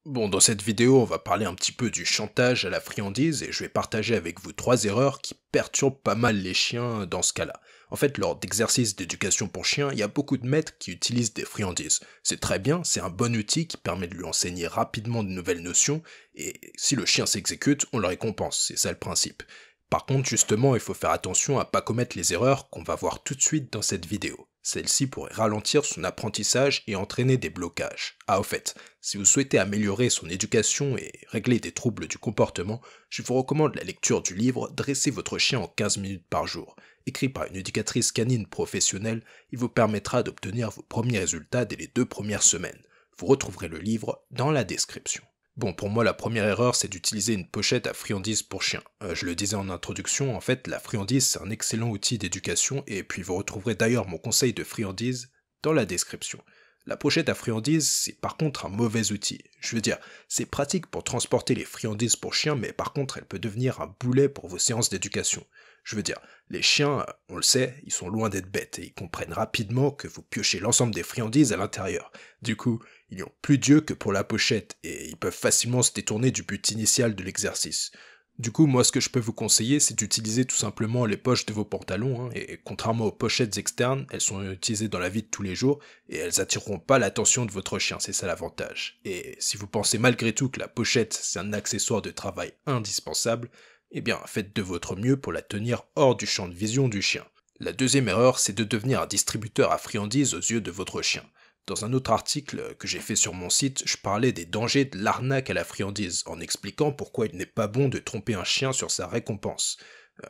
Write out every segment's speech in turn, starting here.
Bon, dans cette vidéo, on va parler un petit peu du chantage à la friandise et je vais partager avec vous 3 erreurs qui perturbent pas mal les chiens dans ce cas-là. En fait, lors d'exercices d'éducation pour chiens, il y a beaucoup de maîtres qui utilisent des friandises. C'est très bien, c'est un bon outil qui permet de lui enseigner rapidement de nouvelles notions et si le chien s'exécute, on le récompense, c'est ça le principe. Par contre, justement, il faut faire attention à pas commettre les erreurs qu'on va voir tout de suite dans cette vidéo. Celle-ci pourrait ralentir son apprentissage et entraîner des blocages. Ah, au fait, si vous souhaitez améliorer son éducation et régler des troubles du comportement, je vous recommande la lecture du livre Dresser votre chien en 15 minutes par jour. Écrit par une éducatrice canine professionnelle, il vous permettra d'obtenir vos premiers résultats dès les 2 premières semaines. Vous retrouverez le livre dans la description. Bon, pour moi, la première erreur, c'est d'utiliser une pochette à friandises pour chiens. Je le disais en introduction, en fait, la friandise, c'est un excellent outil d'éducation, et puis vous retrouverez d'ailleurs mon conseil de friandise dans la description. La pochette à friandises, c'est par contre un mauvais outil. Je veux dire, c'est pratique pour transporter les friandises pour chiens, mais par contre, elle peut devenir un boulet pour vos séances d'éducation. Je veux dire, les chiens, on le sait, ils sont loin d'être bêtes, et ils comprennent rapidement que vous piochez l'ensemble des friandises à l'intérieur. Du coup, ils n'y ont plus d'yeux que pour la pochette, et ils peuvent facilement se détourner du but initial de l'exercice. Du coup, moi, ce que je peux vous conseiller, c'est d'utiliser tout simplement les poches de vos pantalons, hein, et contrairement aux pochettes externes, elles sont utilisées dans la vie de tous les jours, et elles attireront pas l'attention de votre chien, c'est ça l'avantage. Et si vous pensez malgré tout que la pochette, c'est un accessoire de travail indispensable, eh bien, faites de votre mieux pour la tenir hors du champ de vision du chien. La deuxième erreur, c'est de devenir un distributeur à friandises aux yeux de votre chien. Dans un autre article que j'ai fait sur mon site, je parlais des dangers de l'arnaque à la friandise, en expliquant pourquoi il n'est pas bon de tromper un chien sur sa récompense.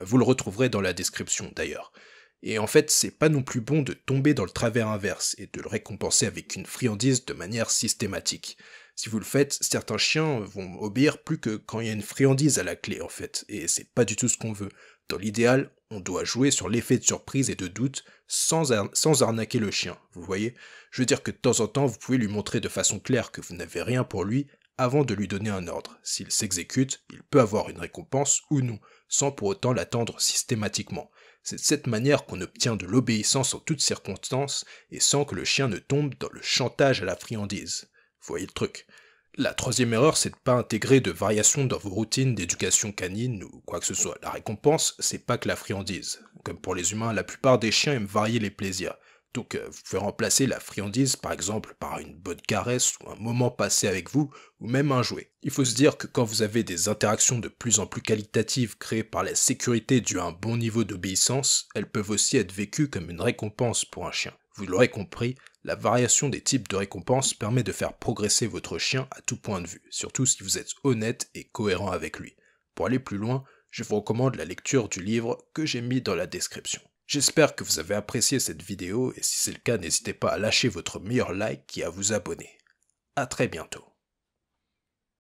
Vous le retrouverez dans la description d'ailleurs. Et en fait, c'est pas non plus bon de tomber dans le travers inverse et de le récompenser avec une friandise de manière systématique. Si vous le faites, certains chiens vont obéir plus que quand il y a une friandise à la clé en fait, et c'est pas du tout ce qu'on veut. Dans l'idéal, on doit jouer sur l'effet de surprise et de doute sans arnaquer le chien, vous voyez. Je veux dire que de temps en temps, vous pouvez lui montrer de façon claire que vous n'avez rien pour lui avant de lui donner un ordre. S'il s'exécute, il peut avoir une récompense ou non, sans pour autant l'attendre systématiquement. C'est de cette manière qu'on obtient de l'obéissance en toutes circonstances et sans que le chien ne tombe dans le chantage à la friandise. Vous voyez le truc. La troisième erreur, c'est de ne pas intégrer de variations dans vos routines d'éducation canine ou quoi que ce soit. La récompense, c'est pas que la friandise. Comme pour les humains, la plupart des chiens aiment varier les plaisirs. Donc vous pouvez remplacer la friandise par exemple par une bonne caresse ou un moment passé avec vous ou même un jouet. Il faut se dire que quand vous avez des interactions de plus en plus qualitatives créées par la sécurité due à un bon niveau d'obéissance, elles peuvent aussi être vécues comme une récompense pour un chien. Vous l'aurez compris, la variation des types de récompenses permet de faire progresser votre chien à tout point de vue, surtout si vous êtes honnête et cohérent avec lui. Pour aller plus loin, je vous recommande la lecture du livre que j'ai mis dans la description. J'espère que vous avez apprécié cette vidéo et si c'est le cas, n'hésitez pas à lâcher votre meilleur like et à vous abonner. À très bientôt.